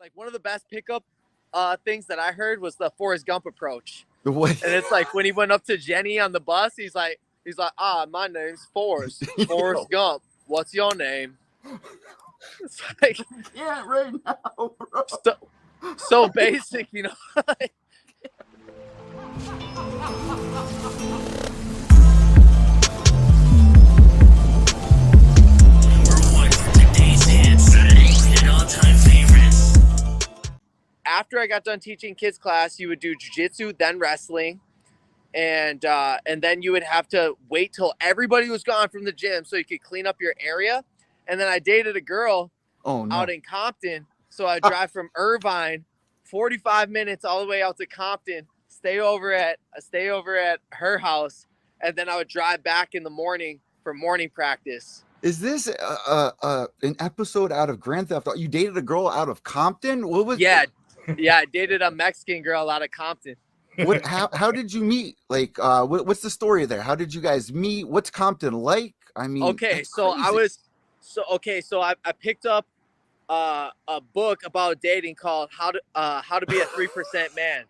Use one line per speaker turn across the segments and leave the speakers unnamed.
like one of the best pickup things that I heard was the Forrest Gump approach.
What?
And it's like when he went up to Jenny on the bus, he's like, my name's Forrest Gump. What's your name? It's like,
Yeah, right now, bro.
So basic, you know. After I got done teaching kids class, you would do jiu-jitsu, then wrestling, and then you would have to wait till everybody was gone from the gym so you could clean up your area. And then I dated a girl out in Compton, so I drive from Irvine 45 minutes all the way out to Compton, stay over at her house, and then I would drive back in the morning for morning practice.
Is this an episode out of Grand Theft Auto? You dated a girl out of Compton? What was?
Yeah, I dated a Mexican girl out of Compton.
What? How did you meet? Like, what's the story there? How did you guys meet? What's Compton like? I mean,
okay, so I picked up a book about dating called How to Be a 3% Man,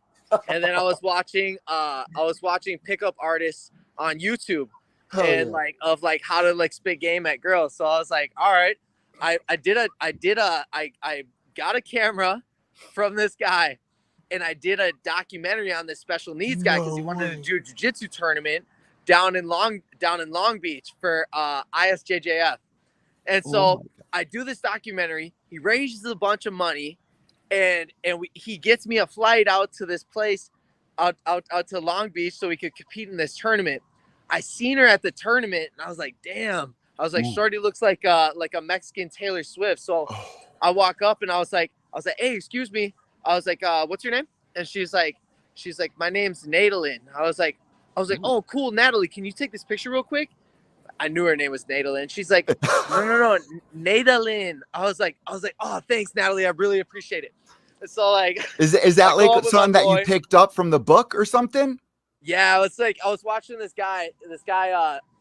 and then I was watching pickup artists on YouTube and how to spit game at girls. So I was like, all right, I got a camera from this guy, and I did a documentary on this special needs guy because he wanted to do a jiu-jitsu tournament down in Long Beach for ISJJF. And so I do this documentary. He raises a bunch of money, and he gets me a flight out to this place out to Long Beach so we could compete in this tournament. I seen her at the tournament, and I was like, damn. I was like, shorty looks like a Mexican Taylor Swift. So I walk up, and I was like, hey, excuse me. I was like, what's your name? And she's like, my name's Nadalyn. I was like, oh, cool, Natalie. Can you take this picture real quick? I knew her name was Nadalyn. She's like, no, Nadalyn. I was like, oh, thanks, Natalie. I really appreciate it. And so like, is
that like something that you picked up from the book or something?
Yeah, it's like I was watching this guy,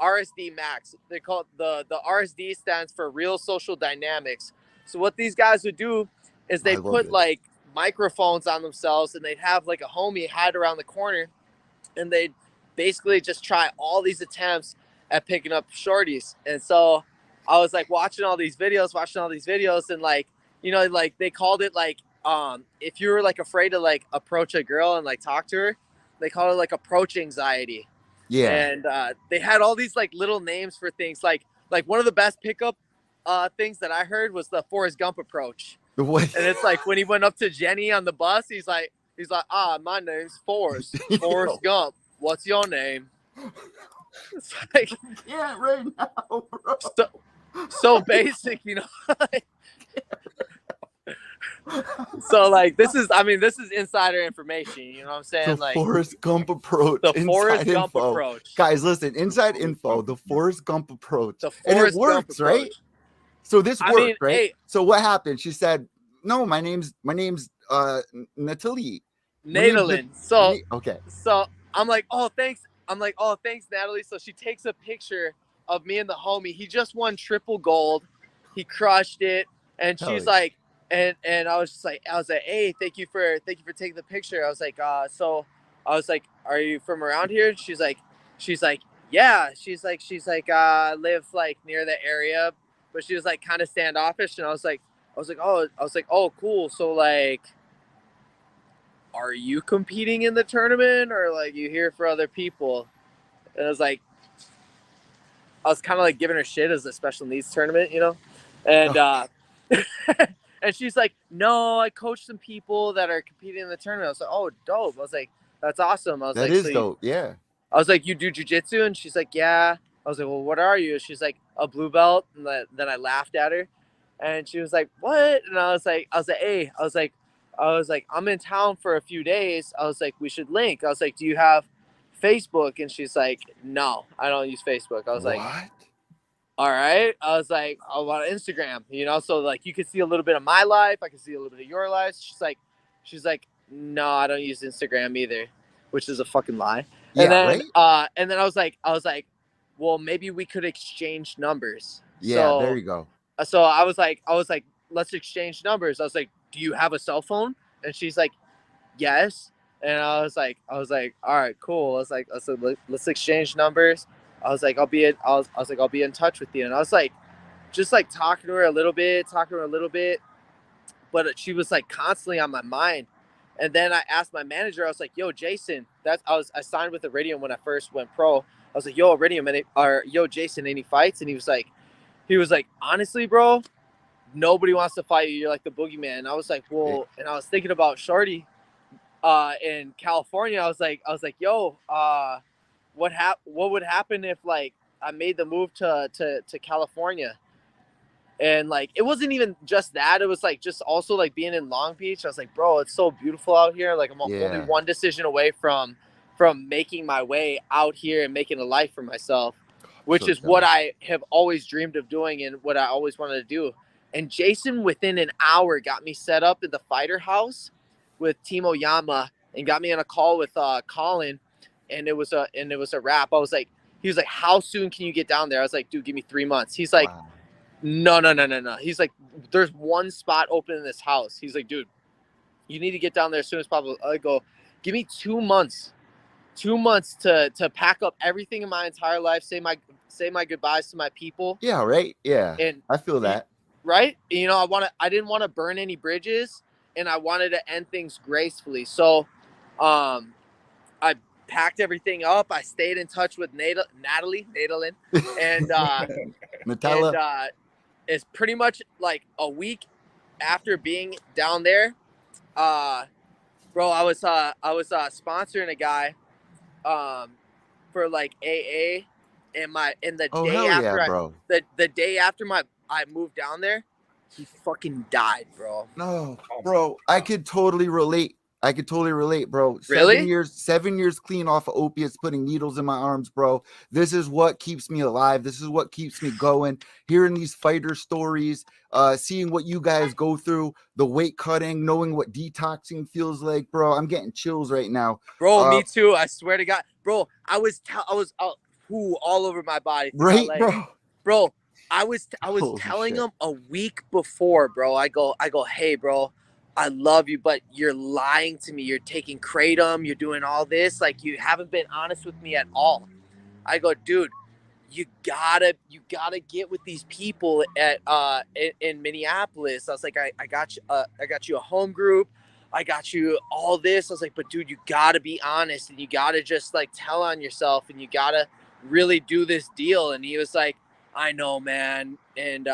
RSD Max. They call it the RSD stands for Real Social Dynamics. So what these guys would do is they put like microphones on themselves, and they'd have like a homie hide around the corner, and they'd basically just try all these attempts at picking up shorties. And so I was like watching all these videos, and like, you know, like they called it like if you were like afraid to like approach a girl and like talk to her, they call it like approach anxiety. Yeah. And they had all these like little names for things, like one of the best pickup things that I heard was the Forrest Gump approach.
What?
And it's like when he went up to Jenny on the bus, he's like, my name's Forrest Forrest Gump. What's your name? It's like,
yeah, right now, bro.
So basic, you know. So like this is insider information, you know what I'm saying?
The Forrest Gump approach.
The Forrest Gump approach.
Guys, listen, inside info, the Forrest Gump approach. And it works, right? So this worked, right? Hey, so what happened? She said, no, my name's Natalie.
Nadalyn. So
okay.
So I'm like, oh, thanks, Natalie. So she takes a picture of me and the homie. He just won triple gold. He crushed it. And she's like, and I was like, hey, thank you for taking the picture. I was like, so I was like, are you from around here? She's like, yeah. She's like, live like near the area, but she was like kind of standoffish. And I was like, oh, cool. So like, are you competing in the tournament, or like you here for other people? And I was like, I was kind of like giving her shit as a special needs tournament, you know? And and she's like, no, I coach some people that are competing in the tournament. I was like, oh, dope. I was like, that's awesome. I was like,
that is dope. Yeah.
I was like, you do jiu-jitsu? And she's like, yeah. I was like, well, what are you? She's like, a blue belt. And then I laughed at her, and she was like, what? And I was like, hey, I was like, I'm in town for a few days. I was like, we should link. I was like, do you have Facebook? And she's like, no, I don't use Facebook. I was like, what? All right. I was like, I want Instagram, you know? So like, you could see a little bit of my life. I could see a little bit of your life. She's like, no, I don't use Instagram either, which is a fucking lie.
Yeah,
and then,
right?
And then I was like, well, maybe we could exchange numbers.
Yeah, so, there you go.
So I was like, let's exchange numbers. I was like, do you have a cell phone? And she's like, yes. And I was like, all right, cool. I was like, let's exchange numbers. I was like, I'll be in touch with you. And I was like, just like talking to her a little bit, but she was like constantly on my mind. And then I asked my manager, I was like, yo, Jason, I signed with Iridium when I first went pro. I was like, yo, Iridium, or yo, Jason, any fights? And he was like, honestly, bro, nobody wants to fight you. You're like the boogeyman. And I was like, well, and I was thinking about Shorty in California. I was like, yo, what would happen if like I made the move to California? And like it wasn't even just that, it was like just also like being in Long Beach. I was like, bro, it's so beautiful out here. Like I'm only one decision away from making my way out here and making a life for myself, which is what I have always dreamed of doing and what I always wanted to do. And Jason within an hour got me set up in the fighter house with Timo Yama and got me on a call with Colin, and it was a wrap. He was like, how soon can you get down there? I was like, dude, give me 3 months. He's like, wow. No. He's like, there's one spot open in this house. He's like, dude, you need to get down there as soon as possible. I go, give me 2 months. 2 months to pack up everything in my entire life, say my goodbyes to my people.
Yeah, right. Yeah.
And
I feel that.
Right? You know, I didn't want to burn any bridges, and I wanted to end things gracefully. So I packed everything up. I stayed in touch with Natalie, and
Nutella.
And it's pretty much like a week after being down there, bro, I was sponsoring a guy for like AA, and the day after the day after I moved down there, he fucking died, bro.
No, bro, I could totally relate. Bro.
Really?
7 years clean off of opiates, putting needles in my arms, bro. This is what keeps me alive. This is what keeps me going. Hearing these fighter stories, seeing what you guys go through, the weight cutting, knowing what detoxing feels like, bro. I'm getting chills right now.
Bro, me too. I swear to God, bro. I was all over my body.
Right,
bro. I was telling him a week before, bro. I go, hey, bro, I love you, but you're lying to me. You're taking kratom. You're doing all this. Like, you haven't been honest with me at all. I go, dude, you gotta get with these people at in Minneapolis. I was like, I got you a home group. I got you all this. I was like, but dude, you gotta be honest, and you gotta just like tell on yourself, and you gotta really do this deal. And he was like, I know, man. And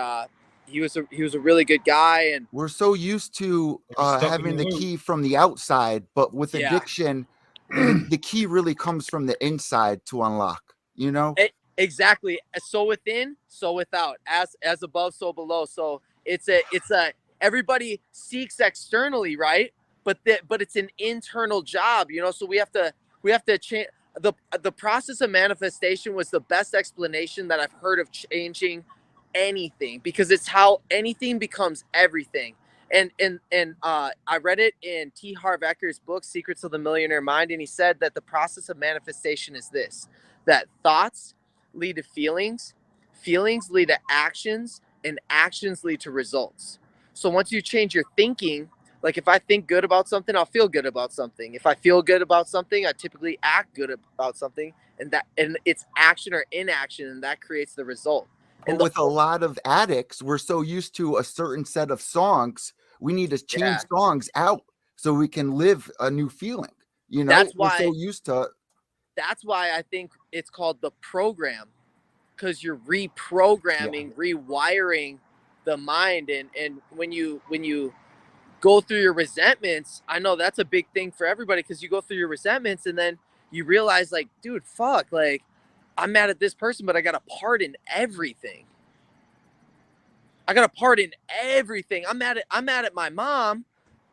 he was a really good guy. And
we're so used to having the key from the outside, but with addiction, the key really comes from the inside to unlock, you know?
Exactly. So within, so without, as above, so below. So it's a everybody seeks externally, right? But it's an internal job, you know? So we have to change. The process of manifestation was the best explanation that I've heard of changing anything, because it's how anything becomes everything. And I read it in T. Harv Eker's book, Secrets of the Millionaire Mind, and he said that the process of manifestation is this: that thoughts lead to feelings, feelings lead to actions, and actions lead to results. So once you change your thinking, like if I think good about something, I'll feel good about something. If I feel good about something, I typically act good about something, and it's action or inaction, and that creates the result.
And with a lot of addicts, we're so used to a certain set of songs, we need to change songs out so we can live a new feeling. You know, we're so used to.
That's why I think it's called the program, because you're reprogramming, rewiring the mind. And when you go through your resentments, I know that's a big thing for everybody, because you go through your resentments and then you realize, like, dude, fuck, like, I'm mad at this person, but I got a part in everything. I'm mad at my mom,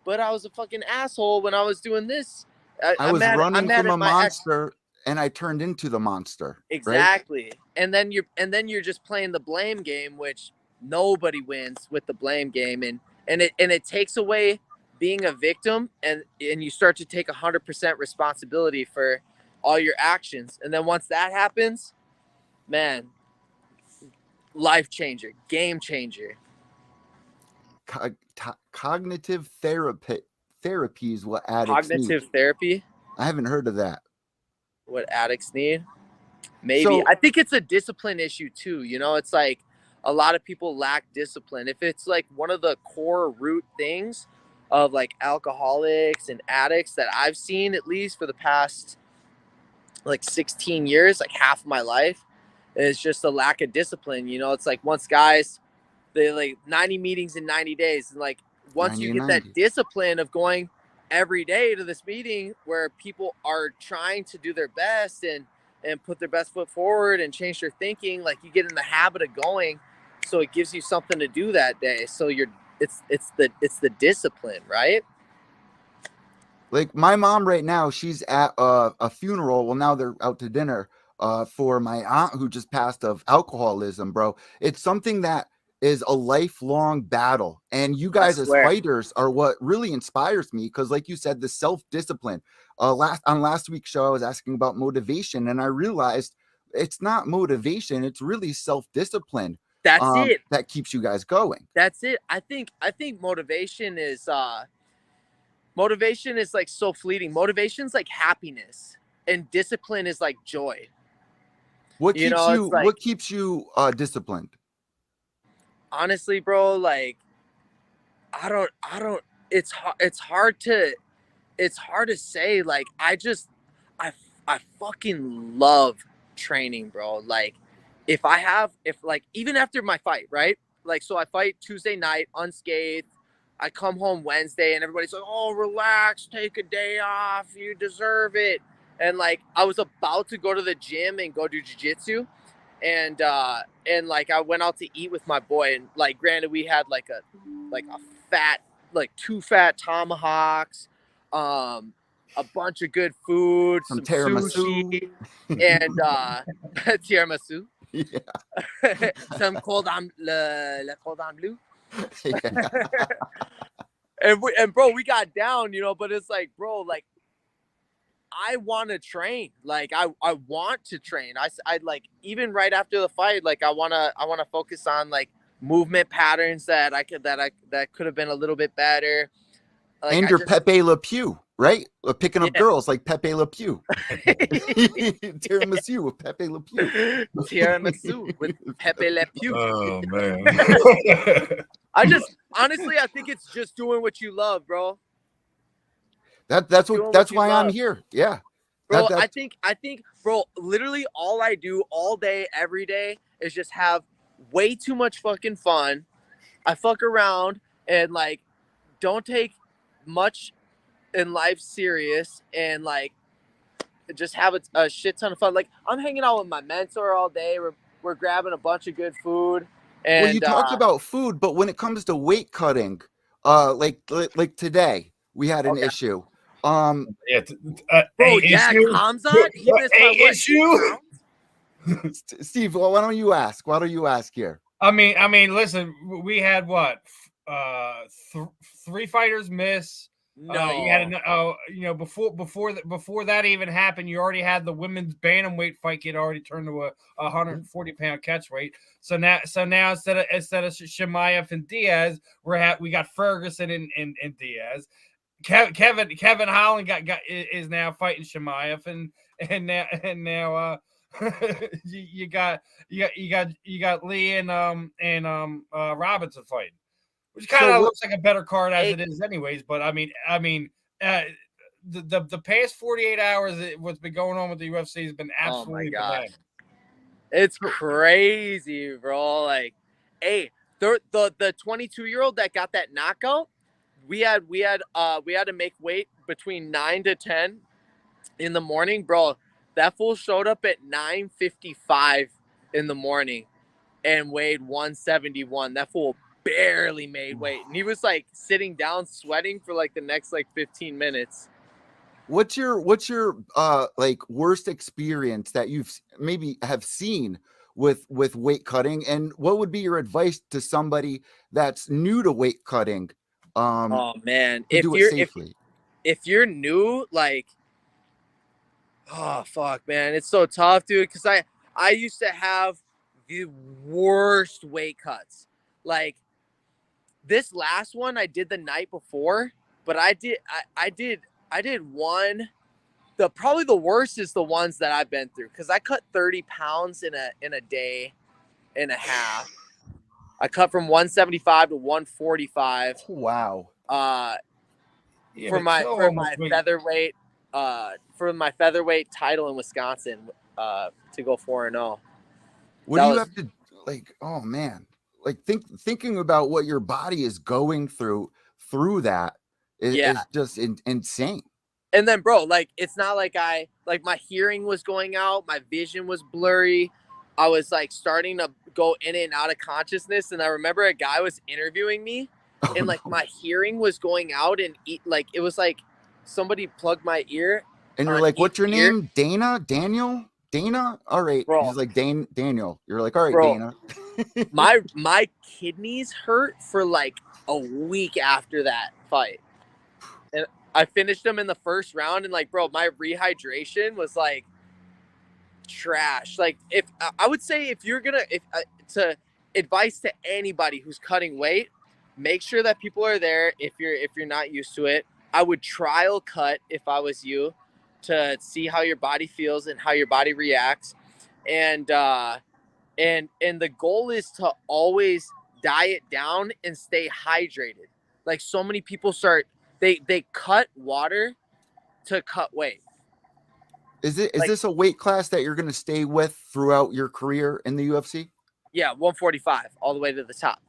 but I was a fucking asshole when I was doing this.
I was running from a monster, and I turned into the monster.
Exactly.
Right?
And then you're just playing the blame game, which nobody wins with the blame game. And it takes away being a victim, and you start to take 100% responsibility for all your actions. And then once that happens, man, life changer, game changer.
cognitive therapy is what addicts need.
Cognitive therapy.
I haven't heard of that.
What addicts need? Maybe.
So
I think it's a discipline issue too. You know, it's like a lot of people lack discipline. If it's like one of the core root things of like alcoholics and addicts that I've seen, at least for the past like 16 years, like half of my life, is just a lack of discipline. You know, it's like once guys, they like 90 meetings in 90 days. And like once you get that discipline of going every day to this meeting where people are trying to do their best and put their best foot forward and change their thinking, like you get in the habit of going, so it gives you something to do that day. So it's the discipline, right?
Like my mom right now, she's at a funeral. Well, now they're out to dinner for my aunt who just passed of alcoholism, bro. It's something that is a lifelong battle. And you guys as fighters are what really inspires me because, like you said, the self-discipline. On last week's show, I was asking about motivation, and I realized it's not motivation, it's really self-discipline.
That's it.
That keeps you guys going.
That's it. I think motivation is like so fleeting. Motivation's like happiness, and discipline is like joy.
What keeps you disciplined?
Honestly, bro, like I don't it's hard to say. Like I fucking love training, bro. Like if even after my fight, right? Like, so I fight Tuesday night unscathed. I come home Wednesday and everybody's like, oh, relax, take a day off, you deserve it. And like I was about to go to the gym and go do jiu-jitsu, and like I went out to eat with my boy, and like granted we had like a fat, like 2 fat tomahawks, a bunch of good food, some tiramisu, and tiramisu, yeah. Some cordon bleu. Yeah. and bro, we got down, you know, but it's like, bro, like I want to train. Like I want to train. I like, even right after the fight, like I want to focus on like movement patterns that could have been a little bit better. Like,
and you're Pepe Le Pew, right? Picking up girls like Pepe Le Pew. Tiramisu with Pepe Le Pew.
Tiramisu with Pepe Le Pew.
Oh man.
Honestly, I think it's just doing what you love, bro.
That's why I'm here. Yeah.
Bro, I think, bro, literally all I do all day, every day is just have way too much fucking fun. I fuck around and like don't take much in life serious, and like just have a shit ton of fun. Like I'm hanging out with my mentor all day. We're grabbing a bunch of good food. And
well, you talked about food, but when it comes to weight cutting, like today we had an issue.
Bro, yeah, Kamzat, he missed my
issue.
Steve, why don't you ask? Why don't you ask here?
I mean, listen, we had what 3 fighters miss.
No,
you had before that even happened, you already had the women's bantamweight fight get already turned to a 140-pound catch weight. So now instead of Chimaev and Diaz, we got Ferguson and Diaz. Kevin Holland is now fighting Chimaev, and now you got Lee and Robinson fighting, which kind of looks like a better card as it is anyways. But I mean, the past 48 hours, what's been going on with the UFC has been absolutely bananas.
It's crazy, bro. Like, hey, the 22-year-old that got that knockout, we had to make weight between 9 to 10 in the morning, bro. That fool showed up at 9:55 in the morning and weighed 171. That fool barely made weight, and he was like sitting down sweating for like the next like 15 minutes.
What's your like worst experience that you've maybe have seen with weight cutting, and what would be your advice to somebody that's new to weight cutting?
Oh man,
if
you're new, like, oh fuck, man, it's so tough, dude, because I used to have the worst weight cuts. Like This last one I did the night before, but I did one. Probably the worst is the ones that I've been through, because I cut 30 pounds in a day and a half. I cut from 175 to 145.
Wow.
For my featherweight title in Wisconsin, to go 4-0.
What do you have to, like, oh man, like thinking about what your body is going through that is just insane.
And then, bro, like, it's not like my hearing was going out, my vision was blurry. I was like starting to go in and out of consciousness. And I remember a guy was interviewing me, and like my hearing was going out, and like it was like somebody plugged my ear.
And you're like, "What's your name? Daniel? All right."
Bro.
He's like, Daniel. You're like, "All right,
Bro,
Dana."
my kidneys hurt for like a week after that fight. And I finished them in the first round, and like, bro, my rehydration was like trash. Like, if I would say, if you're gonna, to advice to anybody who's cutting weight, make sure that people are there. If you're not used to it, I would trial cut if I was you, to see how your body feels and how your body reacts. And the goal is to always diet down and stay hydrated. Like, so many people they cut water to cut weight.
Is this a weight class that you're going to stay with throughout your career in the UFC?
Yeah, 145 all the way to the top.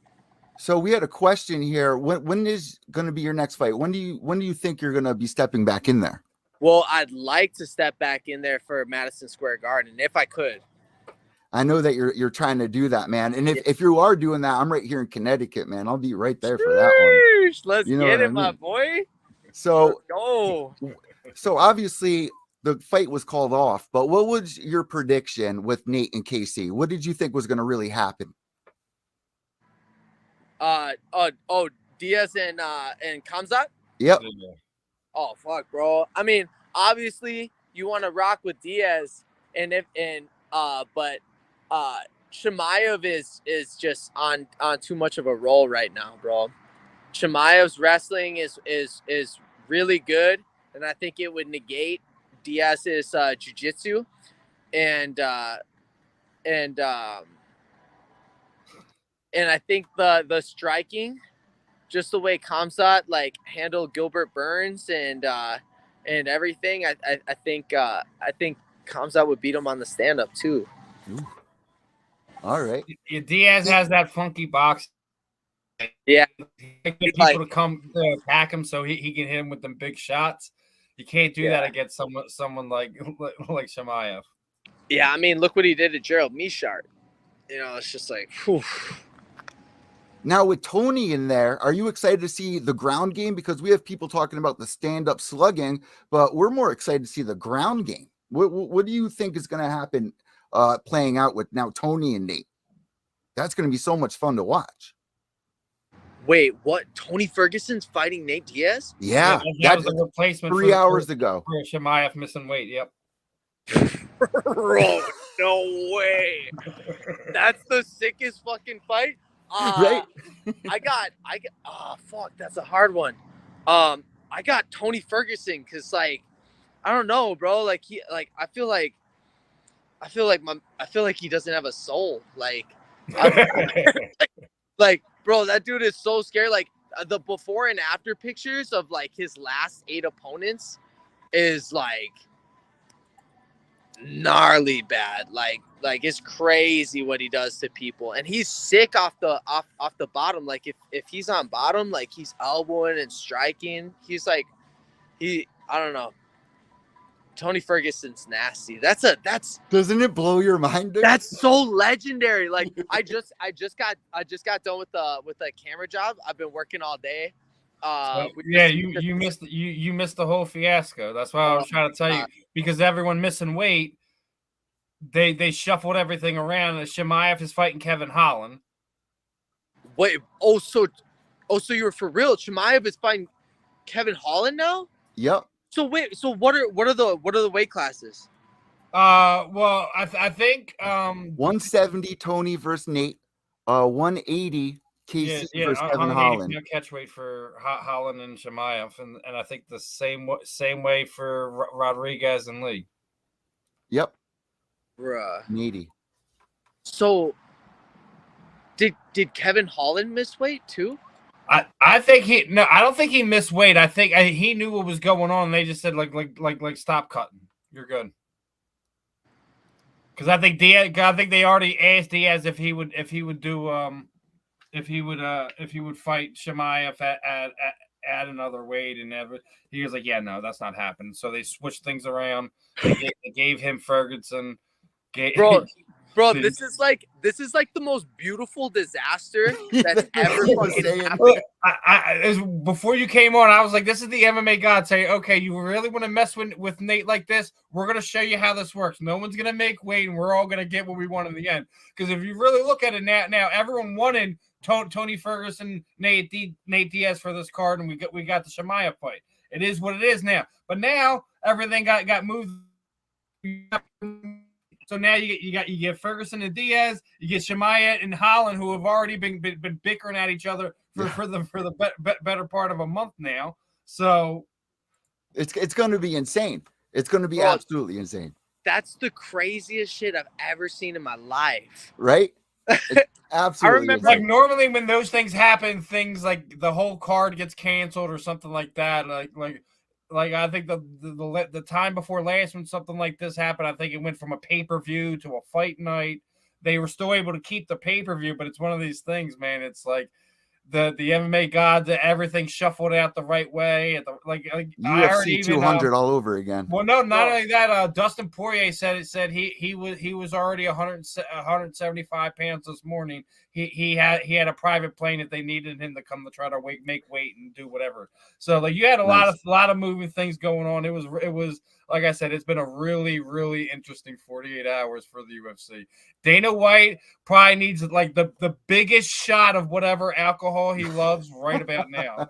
So we had a question here. When is going to be your next fight? When do you think you're going to be stepping back in there?
Well, I'd like to step back in there for Madison Square Garden if I could.
I know that you're trying to do that, man. And if you are doing that, I'm right here in Connecticut, man. I'll be right there for that one.
Let's get it, my boy.
So
go.
So obviously the fight was called off, but what was your prediction with Nate and KC? What did you think was going to really happen?
Diaz and Kamzat?
Yep.
Oh fuck, bro. I mean, obviously you want to rock with Diaz, but Chimaev is just on too much of a roll right now, bro. Chimaev's wrestling is really good, and I think it would negate Diaz's jiu-jitsu, and I think the striking, just the way Kamzat like handled Gilbert Burns and everything, I think Kamzat would beat him on the stand-up too.
Ooh. All right.
Diaz has that funky box.
Yeah,
people to come to attack him so he can hit him with them big shots. You can't do that against someone like Chimaev.
Yeah, I mean, look what he did to Gerald Meeschart. You know, it's just like, whew.
Now with Tony in there, are you excited to see the ground game? Because we have people talking about the stand-up slugging, but we're more excited to see the ground game. What do you think is going to happen playing out with now Tony and Nate? That's going to be so much fun to watch.
Wait, what? Tony Ferguson's fighting Nate Diaz?
Yeah,
that was a replacement
3 hours ago.
For Chimaev missing weight. Yep.
Bro, no way. That's the sickest fucking fight.
Right?
I got. Oh fuck, that's a hard one. I got Tony Ferguson because, like, I don't know, bro. Like I feel like he doesn't have a soul. Like, like, bro, that dude is so scary. Like, the before and after pictures of like his last 8 opponents is like gnarly bad. Like it's crazy what he does to people, and he's sick off the bottom. Like if he's on bottom, like he's elbowing and striking. He's like I don't know. Tony Ferguson's nasty.
Doesn't it blow your mind, dude?
That's so legendary. Like I just got done with the camera job. I've been working all day.
You missed the whole fiasco. That's why I was trying to tell you, because everyone missing weight, they shuffled everything around. Chimaev is fighting Kevin Holland.
Wait, so you were for real? Chimaev is fighting Kevin Holland now?
Yep.
So wait, so what are the weight classes?
Well, I think
170 Tony versus Nate, 180 KC
Yeah,
versus Kevin
180
Holland.
pound catch weight for Holland and Chimaev, and I think the same way for Rodriguez and Lee.
Yep.
Bruh.
180.
So did Kevin Holland miss weight too?
I think I don't think he missed weight. I think he knew what was going on. They just said like stop cutting. You're good. Because I think they already asked Diaz if he would fight Chimaev at another weight, and he was like, yeah, no, that's not happening. So they switched things around. They gave him Ferguson.
Bro, this is like the most beautiful disaster that's ever fucking happened.
Look, before you came on, I was like, this is the MMA god saying, okay, you really want to mess with Nate like this? We're going to show you how this works. No one's going to make weight, and we're all going to get what we want in the end. Because if you really look at it now everyone wanted Tony Ferguson, Nate Diaz for this card, and we got the Chimaev fight. It is what it is now. But now everything got moved. So now you get Ferguson and Diaz, you get Chimaev and Holland, who have already been bickering at each other for the better part of a month now. So
it's going to be insane. It's going to be absolutely insane.
That's the craziest shit I've ever seen in my life.
Right? It's absolutely.
I remember, like, normally when those things happen, things like the whole card gets canceled or something like that. Like I think the time before last when something like this happened, I think it went from a pay-per-view to a fight night. They were still able to keep the pay-per-view, but it's one of these things, man. It's like the MMA gods, everything shuffled out the right way.
UFC 200 all over again.
Well, no, not only that. Dustin Poirier said he was already 175 pounds this morning. He had a private plane if they needed him to come to try to make weight and do whatever. So like you had a lot of moving things going on. It was like I said, it's been a really, really interesting 48 hours for the UFC. Dana White probably needs like the biggest shot of whatever alcohol he loves right about now.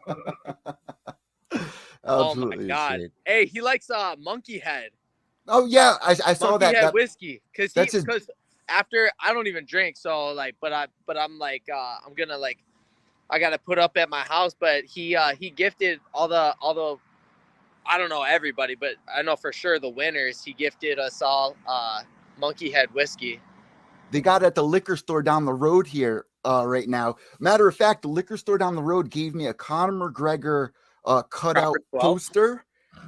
Oh my god! Insane. Hey, he likes Monkey Head.
Oh yeah, I saw
Monkey
that.
Head whiskey because after I don't even drink, so like, but I'm like I'm gonna like I gotta put up at my house. But he gifted all the I don't know everybody, but I know for sure the winners. He gifted us all Monkey Head whiskey.
They got it at the liquor store down the road here right now. Matter of fact, the liquor store down the road gave me a Conor McGregor cutout poster,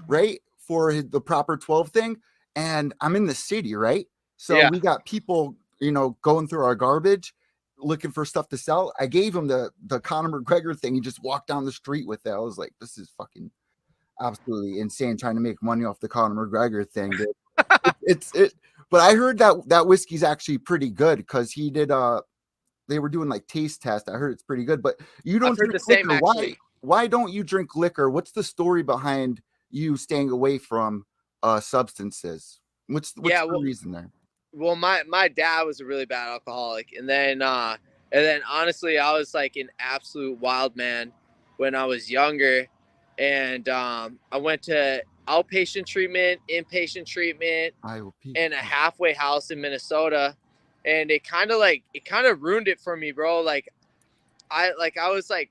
right, for the proper 12 thing. And I'm in the city, right? So we got people, going through our garbage, looking for stuff to sell. I gave him the Conor McGregor thing. He just walked down the street with it. I was like, this is fucking absolutely insane, trying to make money off the Conor McGregor thing. But I heard that whiskey's actually pretty good because he did they were doing like taste test. I heard it's pretty good, but you don't drink liquor. Why don't you drink liquor? What's the story behind you staying away from substances? What's the reason there?
Well, my dad was a really bad alcoholic, and then honestly, I was like an absolute wild man when I was younger, and I went to outpatient treatment, inpatient treatment, and a halfway house in Minnesota, and it kind of ruined it for me, bro. Like I was like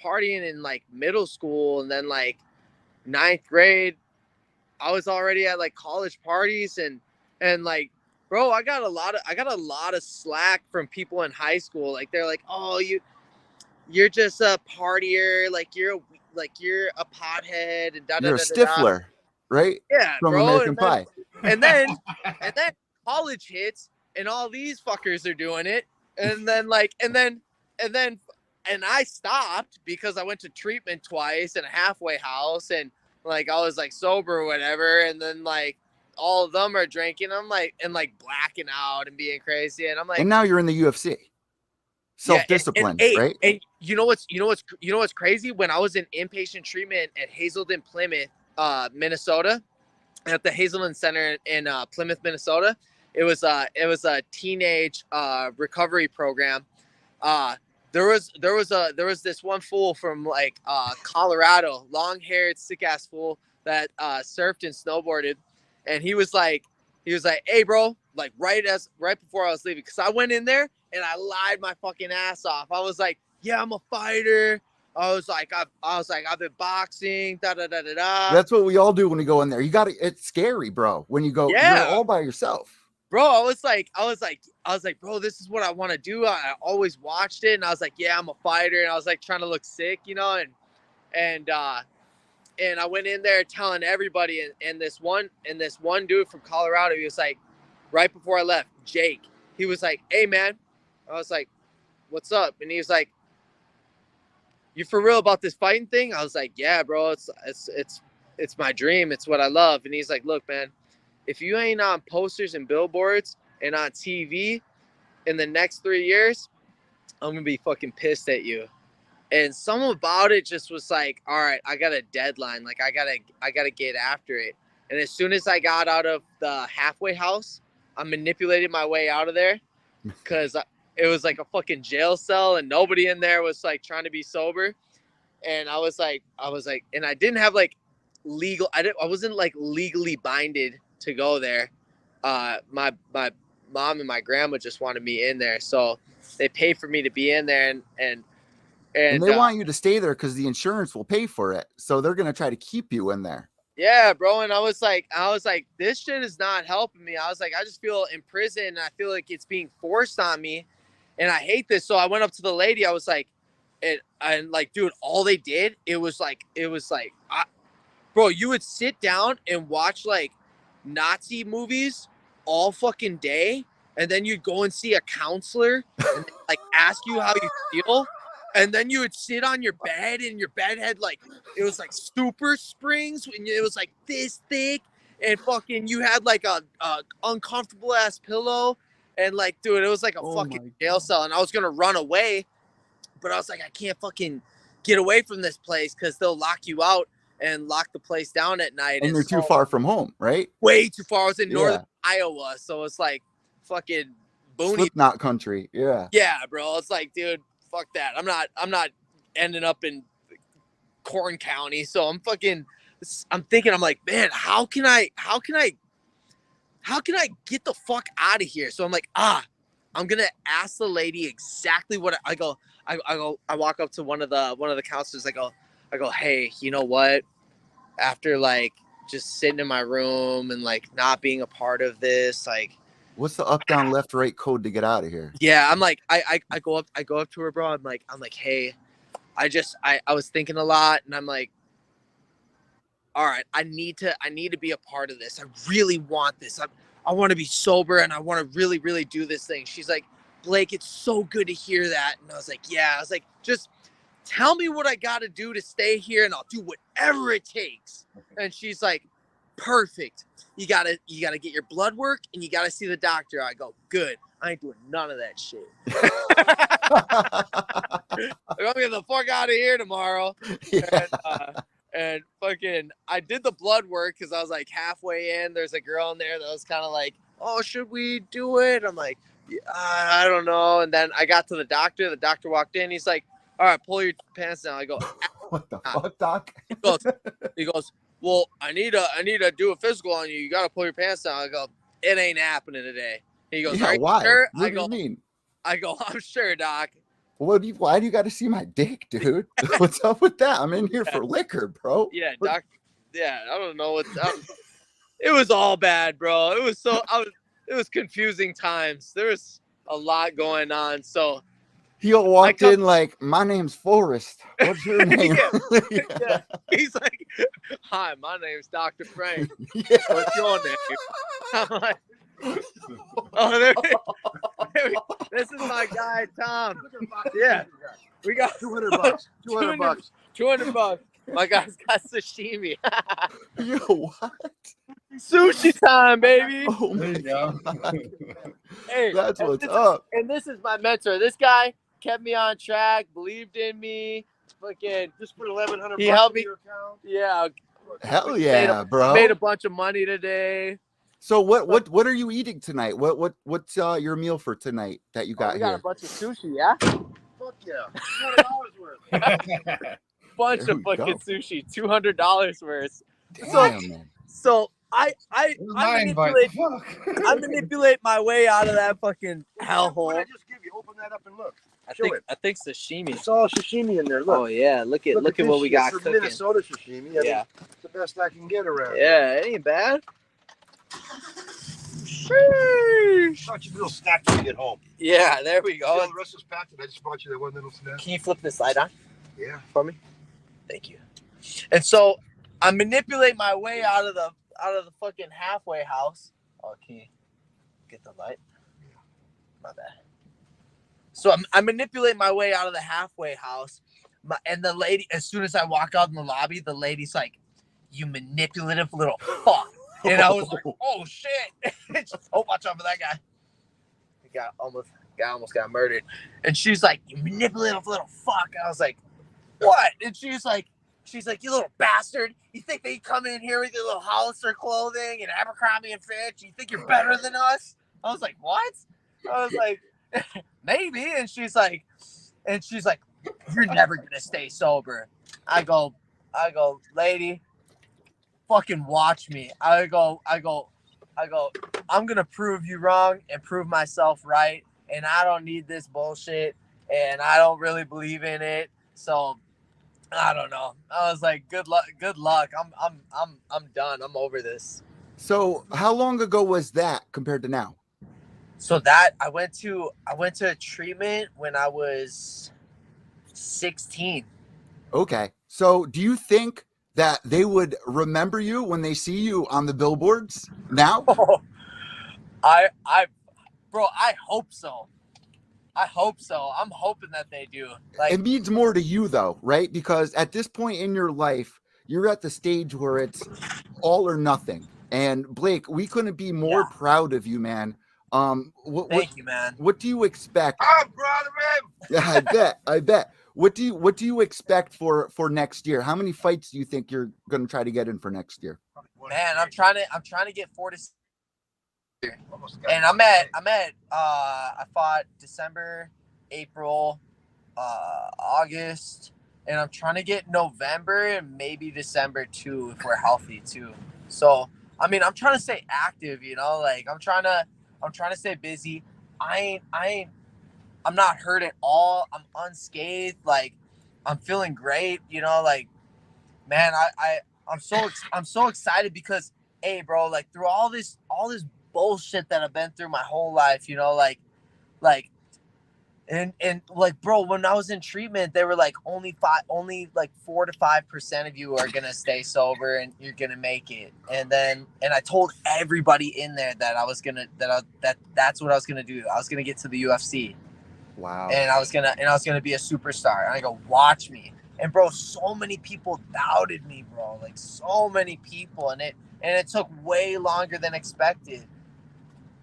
partying in like middle school, and then like 9th grade I was already at like college parties, and like, bro, I got a lot of slack from people in high school. Like they're like, oh, you're just a partier, like you're a pothead, and
you're a Stifler, right?
Yeah,
from
bro.
American Pie.
And then college hits, and all these fuckers are doing it, and then I stopped because I went to treatment twice and a halfway house, and like I was like sober or whatever, and then like all of them are drinking. I'm like, and like blacking out and being crazy, and I'm like,
and now you're in the UFC. Self-discipline, right?
And you know what's crazy? When I was in inpatient treatment at Hazelden, Plymouth, Minnesota, at the Hazelden Center in Plymouth, Minnesota, it was a teenage recovery program. There was this one fool from like Colorado, long-haired, sick-ass fool that surfed and snowboarded, and he was like, hey, bro, like right before I was leaving, because I went in there and I lied my fucking ass off. I was like, yeah, I'm a fighter. I was like, I've been boxing, da da da da da.
That's what we all do when we go in there. You got to. It's scary, bro. When you go,
Yeah.
you're all by yourself.
Bro, I was like, bro, this is what I want to do. I always watched it, and I was like, yeah, I'm a fighter, and I was like trying to look sick, you know, and I went in there telling everybody, and this one dude from Colorado, he was like, right before I left, Jake, he was like, hey man, I was like, what's up? And he was like, you for real about this fighting thing? I was like, yeah, bro, it's my dream. It's what I love. And he's like, look, man, if you ain't on posters and billboards and on TV in the next 3 years, I'm gonna be fucking pissed at you. And something about it just was like, all right, I got a deadline. Like I gotta get after it. And as soon as I got out of the halfway house, I manipulated my way out of there because it was like a fucking jail cell and nobody in there was like trying to be sober. And I was like, and I didn't have like I wasn't like legally binded to go there. My mom and my grandma just wanted me in there. So they paid for me to be in there and
they want you to stay there because the insurance will pay for it. So they're going to try to keep you in there.
Yeah, bro. And I was like, this shit is not helping me. I was like, I just feel in prison and I feel like it's being forced on me. And I hate this. So I went up to the lady. I was like, and like, dude, all they did, it was like, bro, you would sit down and watch like Nazi movies all fucking day. And then you'd go and see a counselor and like ask you how you feel. And then you would sit on your bed and your bed had like, it was like super springs and it was like this thick and fucking you had like a uncomfortable ass pillow. And like, dude, it was like a fucking jail cell. And I was going to run away, but I was like, I can't fucking get away from this place because they'll lock you out and lock the place down at night.
And you're too far from home, right?
Way too far. I was in northern Iowa. So it's like fucking boony.
Slipknot country. Yeah.
Yeah, bro. It's like, dude, fuck that. I'm not ending up in Corn County. So I'm thinking, I'm like, man, how can I get the fuck out of here? So I'm like, I'm gonna ask the lady exactly what I walk up to one of the counselors. I go, hey, you know what? After like just sitting in my room and like not being a part of this, like,
what's the up, down, left, right code to get out of here?
Yeah, I'm like, I go up to her, bro. I'm like, hey, I was thinking a lot, and I'm like, all right, I need to be a part of this. I really want this. I want to be sober and I want to really, really do this thing. She's like, Blake, it's so good to hear that. And I was like, yeah. I was like, just tell me what I got to do to stay here and I'll do whatever it takes. And she's like, perfect. You gotta get your blood work and you gotta see the doctor. I go, good. I ain't doing none of that shit. I'm gonna get the fuck out of here tomorrow. Yeah. And fucking, I did the blood work because I was like halfway in. There's a girl in there that was kind of like, oh, should we do it? I'm like, I don't know. And then I got to the doctor. The doctor walked in. He's like, all right, pull your pants down. I go,
what the fuck, doc?
He goes, well, I need to do a physical on you. You got to pull your pants down. I go, it ain't happening today. He goes, are you
why?
sure?
What do you mean?
I go, I'm sure, doc.
Why do you got to see my dick, dude? What's up with that? I'm in here for liquor, bro.
Yeah, doc. Yeah, I don't know what. It was all bad, bro. It was confusing times. There was a lot going on. So
he walked in like, my name's Forrest. What's your name?
Yeah. He's like, hi, my name's Dr. Frank. Yeah. What's your name? I'm like, oh, this is my guy, Tom. Yeah. We got $200. $200. My guy's got sashimi.
Yo, what?
Sushi time, baby.
Oh my
God.
Hey, that's what's up.
And this is my mentor. This guy kept me on track, believed in me. Fucking
just put $1,100.
He helped me.
In your account.
Yeah.
Hell yeah, bro.
Made a bunch of money today.
So what are you eating tonight? What's your meal for tonight that you got
we
here?
Got a bunch of sushi, yeah.
Fuck yeah, $200 worth.
Bunch of fucking sushi, $200 worth.
Damn, man.
So I
My invite.
I manipulate my way out of that fucking
What
hellhole.
did I just give you? Open that up and look.
I
Show
think
it.
I think sashimi.
It's all sashimi in there. Look.
Oh yeah, look at
this
what we
shit.
got
It's
cooking.
Minnesota sashimi. I mean,
Yeah.
it's the best I can get around.
Yeah, it ain't bad.
Here. Got your little snack when you get home.
Yeah, there we
See all
go.
the rest of this packet? I just bought you that one little snack.
Can you flip this light on
Yeah.
for me? Thank you. And so I manipulate my way out of the fucking halfway house. Oh, can you get the light? My bad. So I manipulate my way out of the halfway house. And the lady, as soon as I walk out in the lobby, the lady's like, "You manipulative little fuck." And I was like, "Oh shit!" Oh, watch out for that guy. The guy almost got murdered. And she's like, "You manipulative little fuck." I was like, "What?" And she's like, "You little bastard! You think they come in here with your little Hollister clothing and Abercrombie and Fitch? You think you're better than us?" I was like, "What?" I was like, "Maybe." And she's like, "You're never gonna stay sober." I go, "Lady, fucking watch me." I go, "I'm gonna prove you wrong and prove myself right, and I don't need this bullshit, and I don't really believe in it. So I don't know." I was like, "Good luck. I'm done. I'm over this."
So how long ago was that compared to now?
So that I went to treatment when I was 16.
Okay. So do you think that they would remember you when they see you on the billboards now?
Bro, I hope so. I'm hoping that they do. Like,
It means more to you though, right? Because at this point in your life, you're at the stage where it's all or nothing. And Blake, we couldn't be more proud of you, man.
Thank you, man.
What do you expect?
I'm proud of him.
Yeah, I bet. What do you expect for next year? How many fights do you think you're going to try to get in for next year?
Man, I'm trying to get 4 to 6. And I fought December, April, August, and I'm trying to get November and maybe December too if we're healthy too. So I mean, I'm trying to stay active, you know, like I'm trying to stay busy. I'm not hurt at all. I'm unscathed. Like I'm feeling great, you know, like man, I'm so excited because hey bro, like through all this bullshit that I've been through my whole life, you know, like and like bro, when I was in treatment, they were like only 4 to 5% of you are gonna stay sober and you're gonna make it. And I told everybody in there that I was gonna that's what I was gonna do. I was gonna get to the UFC.
Wow.
And I was gonna be a superstar. And I go, watch me. And bro, so many people doubted me, bro. Like so many people, and it took way longer than expected.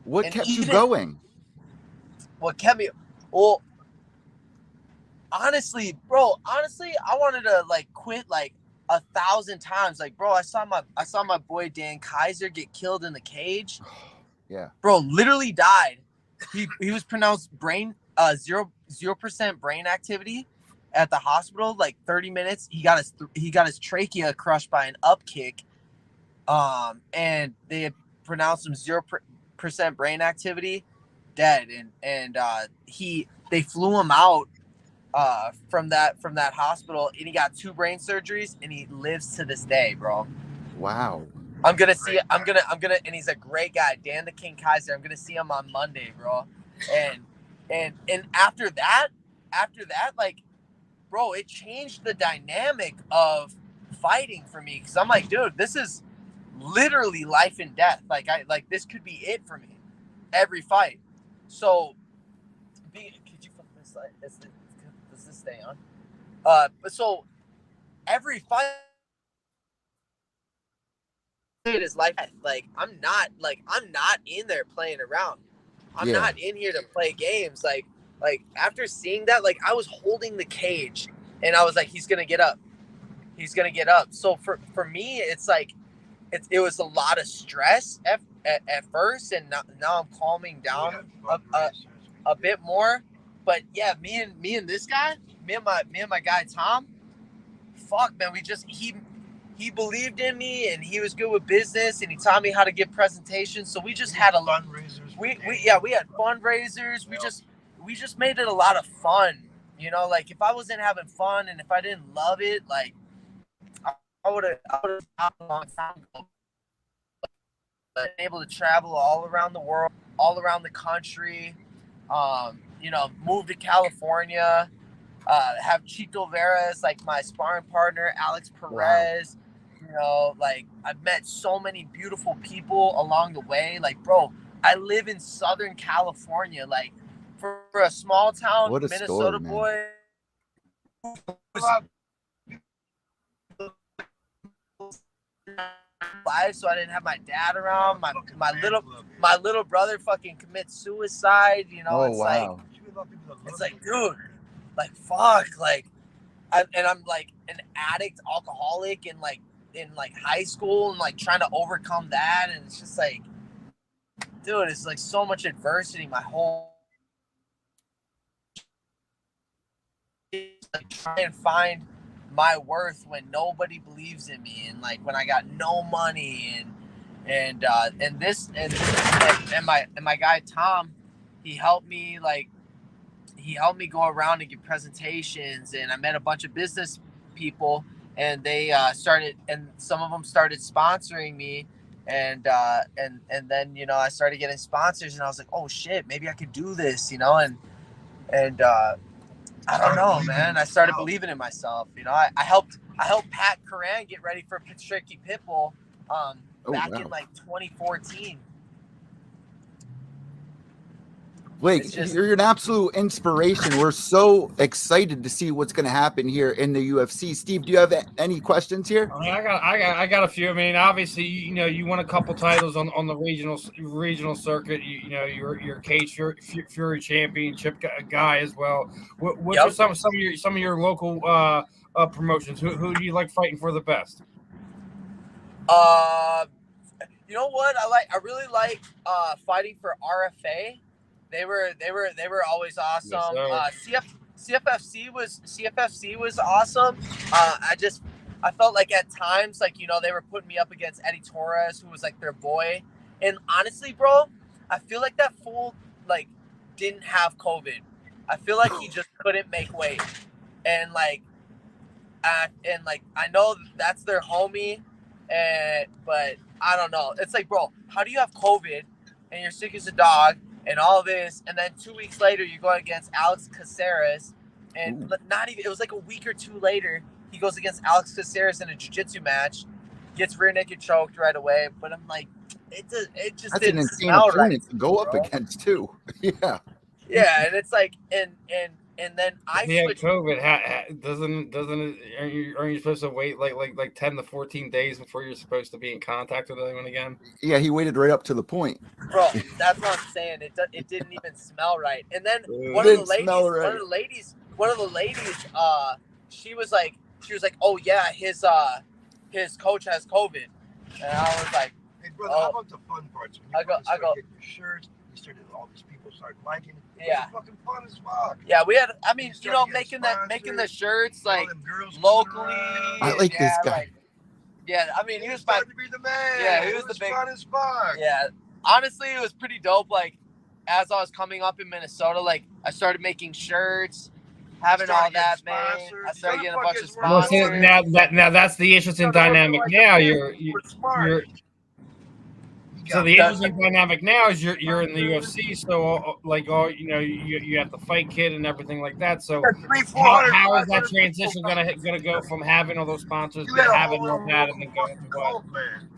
What kept you going?
What kept me? Well, honestly, I wanted to like quit like 1,000 times. Like, bro, I saw my boy Dan Kaiser get killed in the cage.
Yeah.
Bro, literally died. He was pronounced 0% brain activity at the hospital. Like 30 minutes. He got his trachea crushed by an up kick. And they pronounced him 0% brain activity, dead. And they flew him out from that hospital, and he got 2 brain surgeries, and he lives to this day, bro.
Wow.
I'm gonna, and he's a great guy, Dan the King Kaiser. I'm gonna see him on Monday, bro. And after that, like, bro, it changed the dynamic of fighting for me, because I'm like, dude, this is literally life and death. Like this could be it for me every fight. So could you flip this light? Does this stay on? But so every fight is life. Like I'm not in there playing around. I'm not in here to play games. Like after seeing that, like I was holding the cage and I was like, he's gonna get up. So for me, it's like it was a lot of stress at first, and now I'm calming down a bit more. But yeah, me and this guy, me and my guy Tom, fuck man, he he believed in me, and he was good with business, and he taught me how to give presentations. So we just had a
fundraisers.
we had fundraisers. We just made it a lot of fun. You know, like if I wasn't having fun and if I didn't love it, like I would have stopped a long time ago. But able to travel all around the world, all around the country. You know, move to California. Have Chito Vera as like my sparring partner, Alex Perez. Wow. You know, like I've met so many beautiful people along the way. Like, bro, I live in Southern California. Like, for a small town Minnesota boy. Life, so I didn't have my dad around. My little brother fucking commits suicide. You know, it's like, dude, like fuck, like, I'm like an addict, alcoholic, and like in like high school, and like trying to overcome that, and it's just like, dude, it's like so much adversity. My whole like try and find my worth when nobody believes in me, and like when I got no money, and my guy Tom, he helped me go around and give presentations, and I met a bunch of business people, and they started, and some of them started sponsoring me, and then, you know, I started getting sponsors, and I was like, oh shit, maybe I could do this, you know, and I don't know, man. I started believing in myself. You know, I helped Pat Coran get ready for Tricky Pitbull in like 2014.
Blake, you're an absolute inspiration. We're so excited to see what's going to happen here in the UFC. Steve, do you have any questions here?
I mean, I got a few. I mean, obviously, you know, you won a couple titles on the regional circuit. You know, you're Cage Fury championship guy as well. What's some of your local promotions? Who do you like fighting for the best?
You know what? I really like fighting for RFA. They were always awesome. CFFC was awesome. I felt like at times, like, you know, they were putting me up against Eddie Torres, who was like their boy. And honestly, bro, I feel like that fool like didn't have COVID. I feel like he just couldn't make weight. And like I know that's their homie, but I don't know. It's like, bro, how do you have COVID and you're sick as a dog and all this, and then 2 weeks later you're going against Alex Caceres, and not even, it was like a week or two later he goes against Alex Caceres in a jiu-jitsu match, gets rear naked choked right away. But I'm like, it just
that's
didn't
an insane
smell
opponent
right,
to go up against too.
Yeah, and it's like, and then I switched.
COVID doesn't aren't you supposed to wait like 10 to 14 days before you're supposed to be in contact with anyone again?
Yeah, he waited right up to the point.
Bro, that's what I'm saying. It didn't even smell right. And then one of the ladies, she was like, oh yeah, his coach has COVID, and I was like,
hey brother, how about the fun parts? When you
I go
get your shirts, you started, all these people started liking it.
Yeah,
it was fucking fun as fuck.
Yeah, we had. I mean, you know, making the shirts like locally.
I like this guy.
Like, yeah, I mean, he was fun
to be the man.
Yeah, he was the big.
Fun as fuck.
Yeah, honestly, it was pretty dope. Like, as I was coming up in Minnesota, like I started making shirts, having all that, man. I started getting a bunch of sponsors.
Well, now that's the interesting dynamic. Now you're so the interesting dynamic now is you're in the UFC, so like all you know, you have the fight kit and everything like that. So how is that transition gonna go from having all those sponsors to having all that, and then going to what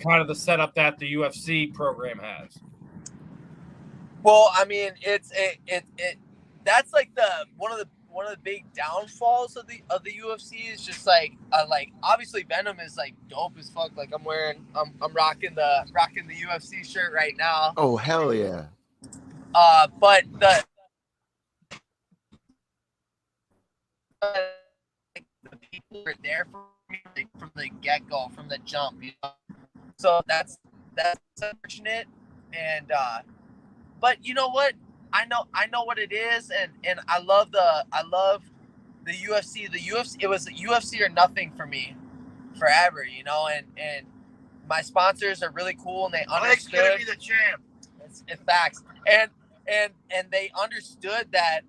kind of the setup that the UFC program has?
Well, I mean, it's that's like one of the big downfalls of the UFC is just like obviously Venom is like dope as fuck. Like I'm rocking the UFC shirt right now.
Oh hell yeah.
But the people were there for me like, from the get-go, from the jump, you know. So that's unfortunate, and but you know what? I know what it is, and I love the UFC. The UFC, it was UFC or nothing for me. forever, you know, and my sponsors are really cool and they
Blake's gonna
understood.
be the champ.
It's facts. And they understood that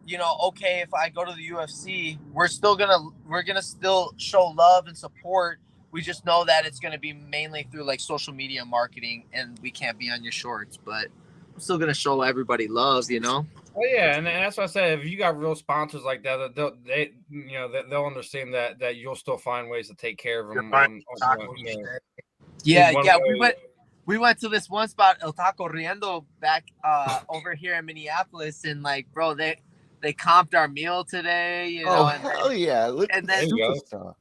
you know, okay, if I go to the UFC, we're gonna still show love and support. We just know that it's gonna be mainly through like social media marketing, and we can't be on your shorts, but I'm still gonna show everybody love, you know.
Well, yeah, and that's what I said. If you got real sponsors like that, they'll understand that you'll still find ways to take care of them.
Yeah,
one
yeah.
way.
We went to this one spot, El Taco Riendo, back over here in Minneapolis, and like, bro, they comped our meal today, you know.
Oh,
and
hell yeah. Look
and
at
then-
the
There you go.
superstar.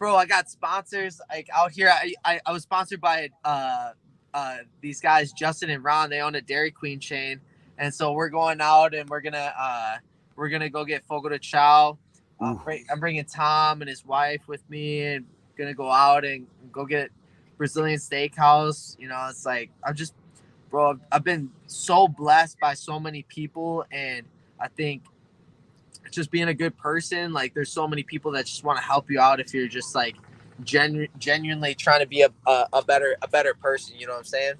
bro, I got sponsors like out here. I was sponsored by these guys, Justin and Ron. They own a Dairy Queen chain, and so we're going out and we're gonna go get Fogo de Chao. I'm bringing Tom and his wife with me, and gonna go out and go get Brazilian steakhouse. You know, it's like bro, I've been so blessed by so many people, and I think just being a good person, like there's so many people that just want to help you out if you're just like genuinely trying to be a better person, you know what I'm saying?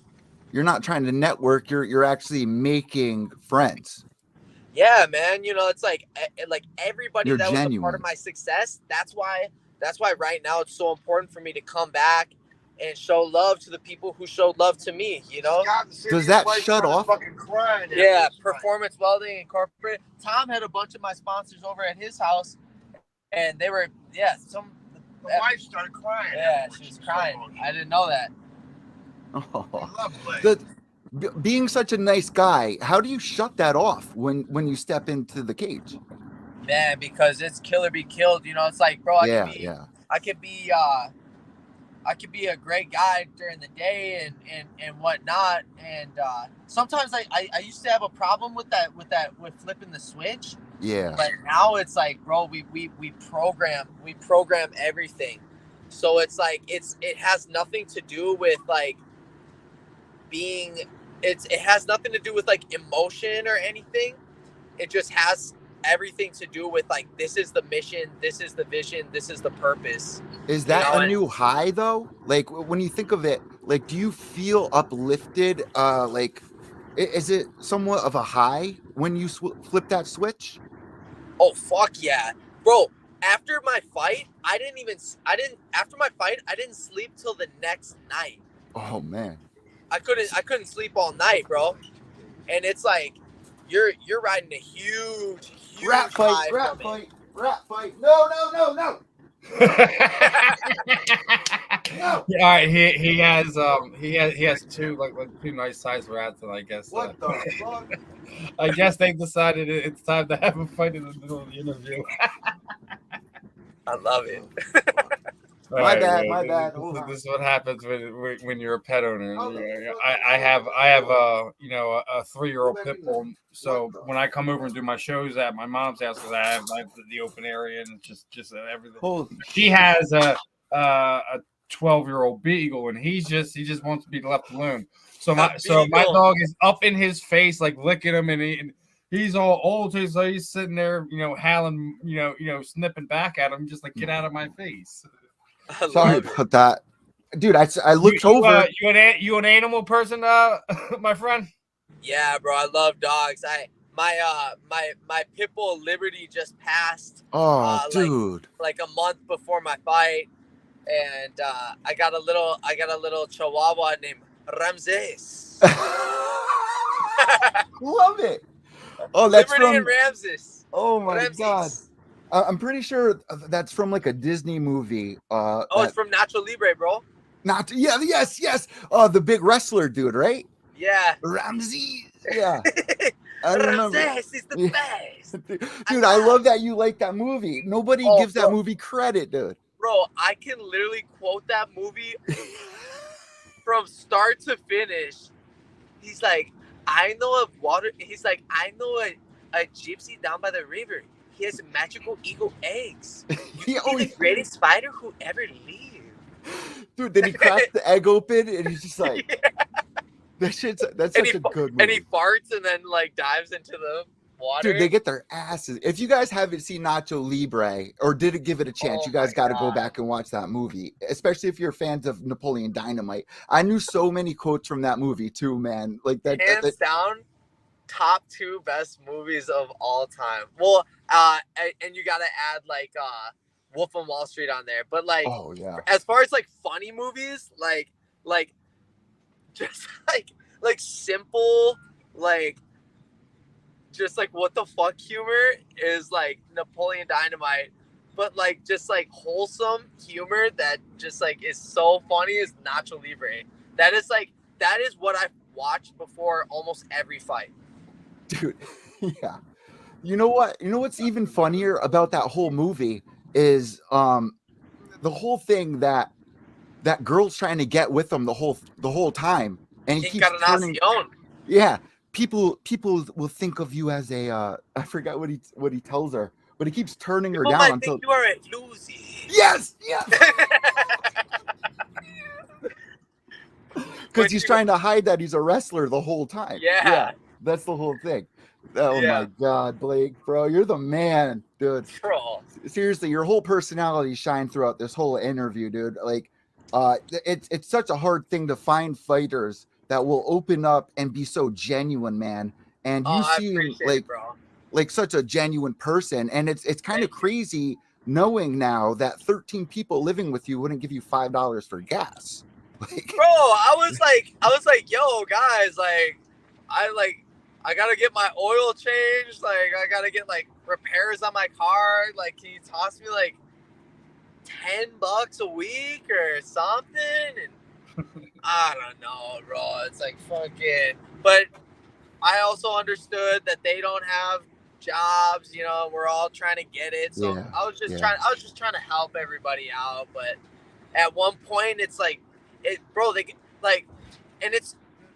You're not trying to network, you're actually making friends.
Yeah, man, you know, it's like everybody
You're
that was a
genuine.
part of my success. That's why right now it's so important for me to come back and show love to the people who showed love to me, you know?
Does that shut off?
Fucking crying
Yeah, Performance Welding Incorporated. Tom had a bunch of my sponsors over at his house, and they were,
The wife started crying.
yeah, she was crying. I didn't know that.
Oh.
I love Blake.
Being such a nice guy, how do you shut that off when you step into the cage?
Man, because it's kill or be killed, you know. It's like, bro, I could be a great guy during the day and whatnot, and sometimes I used to have a problem with flipping the switch.
Yeah.
But now it's like, bro, we program everything, so it's like it has nothing to do with like being it has nothing to do with like emotion or anything. It just has everything to do with like, this is the mission, this is the vision, this is the purpose.
Is that
You know,
a new high though? Like when you think of it, like do you feel uplifted? Like is it somewhat of a high when you flip that switch?
Oh fuck yeah, bro! After my fight, I didn't sleep till the next night.
Oh man,
I couldn't sleep all night, bro. And it's like you're riding a huge
rat
high
fight. No.
No. All right, he has two two nice sized rats, and I guess
What the fuck?
I guess they've decided it's time to have a fight in the middle of the interview.
I love it.
My bad.
This is what happens when you're a pet owner.
Okay.
I have a 3-year-old pit bull. So when I come over and do my shows at my mom's house, because I have the open area and just everything.
Holy
She has a 12-year-old beagle, and he just wants to be left alone. So my dog is up in his face, like licking him, and he's all old, so he's sitting there, howling, snipping back at him, just like, get out of my face.
Sorry about that, dude. I looked over.
You an animal person, my friend?
Yeah, bro, I love dogs. My pit bull Liberty just passed.
Oh, dude.
Like a month before my fight, and I got a little Chihuahua named Ramses.
Love it. Oh, that's
Liberty and Ramses.
Oh my
Ramses.
God. I'm pretty sure that's from like a Disney movie.
It's from Nacho Libre, bro.
Yes. The big wrestler dude, right?
Yeah.
Ramsey. Yeah. I remember.
Ramses is the best.
Dude, I love that you like that movie. Nobody gives that movie credit, dude.
Bro, I can literally quote that movie from start to finish. He's like, I know a gypsy down by the river. He has magical eagle eggs. He's the greatest spider who ever lived.
Dude, then he cracks the egg open and he's just like, that's such a good movie.
And he farts and then like dives into the water.
Dude, they get their asses. If you guys haven't seen Nacho Libre or didn't give it a chance,
Oh
you guys
my
got to go
God.
back and watch that movie, especially if you're fans of Napoleon Dynamite. I knew so many quotes from that movie too, man. Like that.
Hands down, top 2 best movies of all time. Well, and you gotta add like Wolf on Wall Street on there. But like,
Oh yeah.
as far as like funny movies, like just like simple, like just like what the fuck humor is like Napoleon Dynamite, but like just like wholesome humor that just like is so funny is Nacho Libre. That is what I've watched before almost every fight.
Dude, yeah. You know what? You know what's even funnier about that whole movie is the whole thing that girl's trying to get with him the whole time, and he keeps turning. Yeah, people will think of you as a I forgot what he tells her, but he keeps turning her down until
you are a Lucy.
Yes. Because he's trying to hide that he's a wrestler the whole time.
Yeah.
That's the whole thing. Oh
Yeah.
my God, Blake, bro, you're the man, dude.
Bro.
Seriously, your whole personality shined throughout this whole interview, dude. Like, it's such a hard thing to find fighters that will open up and be so genuine, man. And you seem like such a genuine person, and it's kind of crazy knowing now that 13 people living with you wouldn't give you $5 for gas.
Bro, I was like, yo, guys, like, I gotta get my oil changed. Like, I gotta get like repairs on my car. Like, can you toss me like $10 a week or something? And I don't know, bro. It's like fucking. But I also understood that they don't have jobs. You know, we're all trying to get it. So
Yeah,
I was just trying to help everybody out. But at one point, it's like,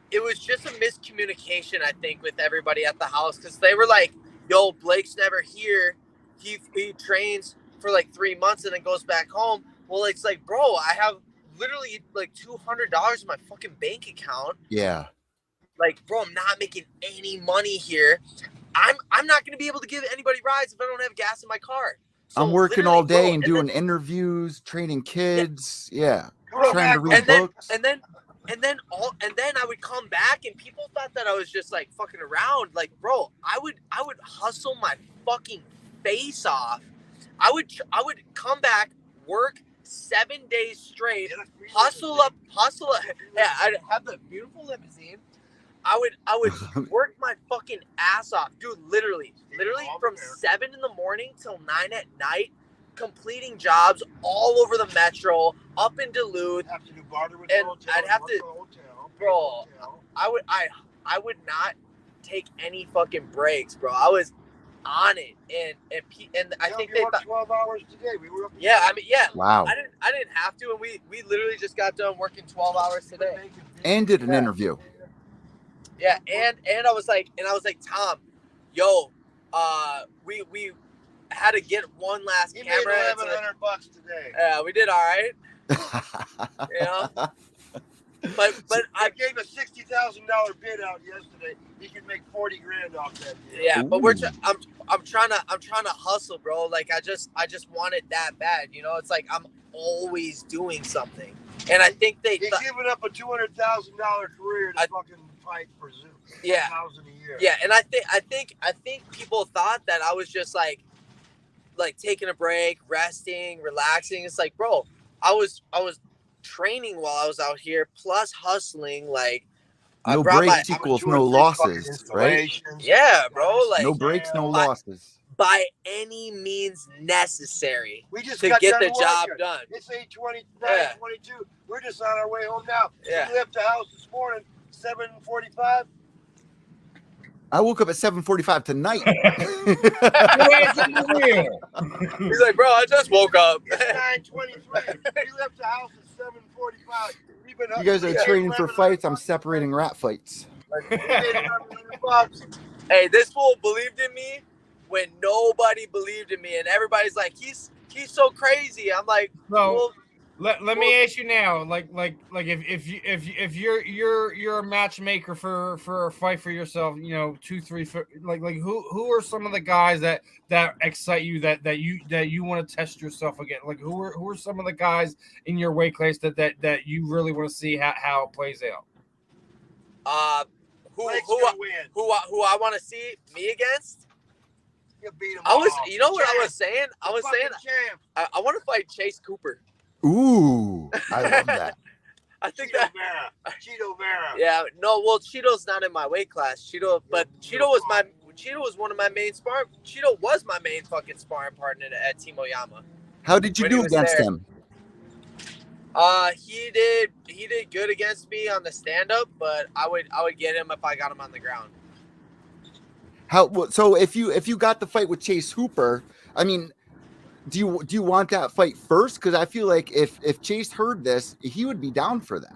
it was just a miscommunication, I think, with everybody at the house, because they were like, yo, Blake's never here. He trains for like 3 months and then goes back home. Well, it's like, bro, I have literally like $200 in my fucking bank account.
Yeah.
Like, bro, I'm not making any money here. I'm not going to be able to give anybody rides if I don't have gas in my car. So
I'm working all day and doing interviews, training kids. Yeah. Trying to read books.
And then I would come back and people thought that I was just like fucking around. Like, bro, I would hustle my fucking face off. I would come back, work 7 days straight, hustle up. Yeah, I'd have the beautiful limousine. I would work my fucking ass off, dude. Literally from 7 in the morning till 9 at night, completing jobs all over the metro, up in Duluth.
Have to do barter with
And
the hotel,
I'd have
work
to-
the hotel,
bro, I would not take any fucking breaks, bro. I was on it, and I think they
worked
thought,
12 hours today. We were up.
yeah, I mean, yeah.
Wow.
I didn't have to, and we literally just got done working 12 hours today.
And did an interview.
Yeah, and I was like, Tom, yo, we had to get one last
He
camera.
made $1,100 today.
Yeah, we did all right. You know, but
I gave a $60,000 bid out yesterday. He could make 40 grand off that deal.
yeah, but
Ooh.
I'm trying to hustle, bro. Like I just want it that bad. You know, it's like I'm always doing something, and I think
He's giving up a $200,000 career to fucking fight for Zoom.
Yeah.
$1,000 a year.
Yeah, and I think people thought that I was just like taking a break, resting, relaxing. It's like, bro, I was training while I was out here, plus hustling. Like,
No breaks equals no losses, right?
Yeah, bro. Like,
No breaks, no losses.
By any means necessary
We just
to
got
get
done
the job
working.
done.
It's 8:20,
Yeah.
9:22. We're just on our way home now.
Yeah.
We left the house this morning, 7:45.
I woke up at 7:45 tonight.
He's like, bro, I just woke up.
It's 9:23. We left the house at 7:45. We've been
You guys are training for fights. I'm separating rat fights.
$1,100.
Hey, this fool believed in me when nobody believed in me, and everybody's like, he's so crazy. I'm like,
No.
well,
Let me ask you now, like if you're a matchmaker for a fight for yourself, 2-3, like who are some of the guys that excite you that you want to test yourself again? Like who are some of the guys in your weight class that you really want to see how it plays out?
Who
Blake's
who
gonna win.
who I want to see me against?
You beat him
I was,
all.
you know what I
Champ.
was saying? I
The
was saying
fucking champ.
I want to fight Chase Cooper.
Ooh, I love that.
I think
Cheeto
that.
Vera. Cheeto Vera.
Yeah, no, well, Cheeto's not in my weight class. Cheeto was one of my main sparring. Cheeto was my main fucking sparring partner at Team Oyama.
How did you
When he
do
was
against
there.
him?
He did good against me on the stand up, but I would get him if I got him on the ground.
So if you got the fight with Chase Hooper, I mean, do you want that fight first? Because I feel like if Chase heard this, he would be down for that.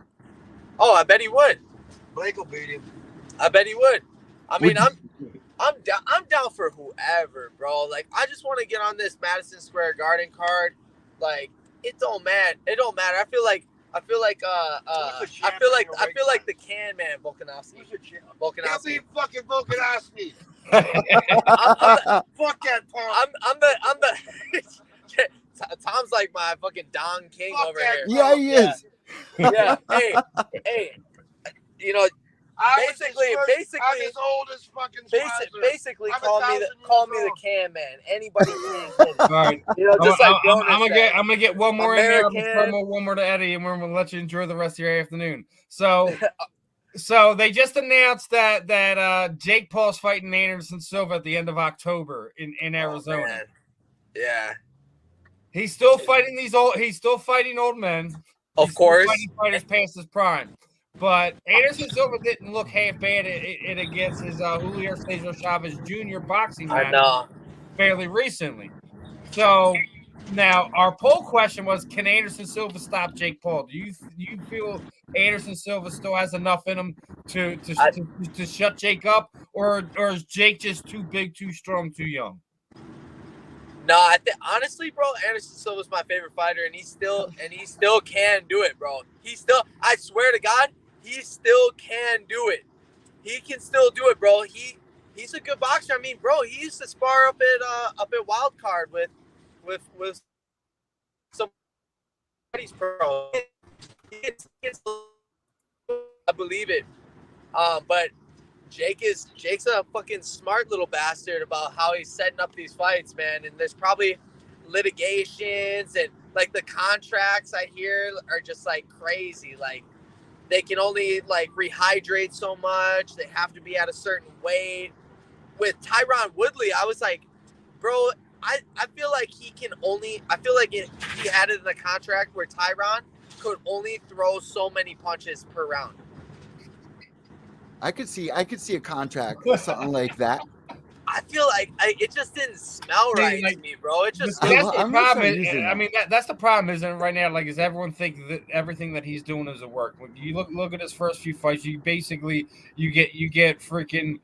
Oh, I bet he would.
Blake will beat him.
I bet he would. I mean,
Would
I'm down for whoever, bro. Like, I just want to get on this Madison Square Garden card. Like, it don't matter. I feel like the can man Volkanovski.
He'll
Volkanovski.
be fucking Volkanovski. Fuck that punk.
I'm the Tom's like my fucking Don King
Fuck
over
that
here.
Yeah, he is.
Yeah. Hey, you know,
I'm
basically,
as old as fucking Spicer.
basically
I'm
call me
1,000
the
years old.
can man. Anybody can get it.
All right.
You know, just like Jonas
I'm
said.
gonna get one more in there. I'm gonna
American.
promo one more to Eddie, and we're gonna let you enjoy the rest of your afternoon. So they just announced that Jake Paul's fighting Anderson Silva at the end of October in Arizona.
Man. Yeah.
He's still fighting old men.
Of
He's
course.
still fighting fighters past his prime. But Anderson Silva didn't look half bad it against his Julio Cesar Chavez Jr. boxing
I
match
know.
fairly recently. So now our poll question was: can Anderson Silva stop Jake Paul? Do you feel Anderson Silva still has enough in him to shut Jake up, or is Jake just too big, too strong, too young?
No, I think honestly, bro, Anderson Silva's my favorite fighter, and he still can do it, bro. I swear to God, he still can do it. He can still do it, bro. He's a good boxer. I mean, bro, he used to spar up at Wild Card with some buddies, bro. I believe it. But Jake's a fucking smart little bastard about how he's setting up these fights, man. And there's probably litigations and like the contracts I hear are just like crazy. Like they can only like rehydrate so much. They have to be at a certain weight. With Tyron Woodley, I was like, bro, I feel like he had it in the contract where Tyron could only throw so many punches per round.
I could see a contract with something like that.
I feel like it just didn't smell right to me, bro. It just
That's the
I'm
problem.
using
I mean, that's the problem, isn't it? Right now, like, is everyone think that everything that he's doing is a work? When you look at his first few fights, you get freaking,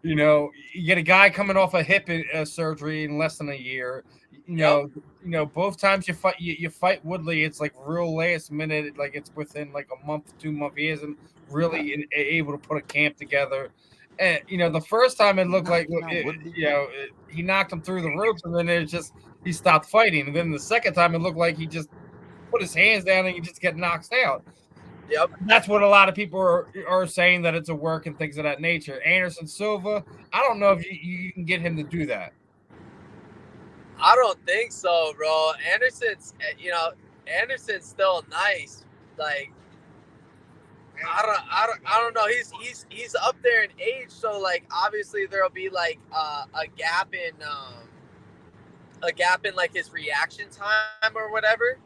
you get a guy coming off a hip surgery in less than a year. You know, both times you fight Woodley, it's like real last minute, like it's within like a month, 2 months. He isn't really able to put a camp together. And the first time it looked like he knocked him through the ropes, and then he stopped fighting. And then the second time it looked like he just put his hands down and he just get knocked out.
Yep.
That's what a lot of people are saying, that it's a work and things of that nature. Anderson Silva, I don't know if you can get him to do that.
I don't think so, bro. Anderson's still nice. Like, I don't know. He's up there in age, so like obviously there'll be like a gap in like his reaction time or whatever.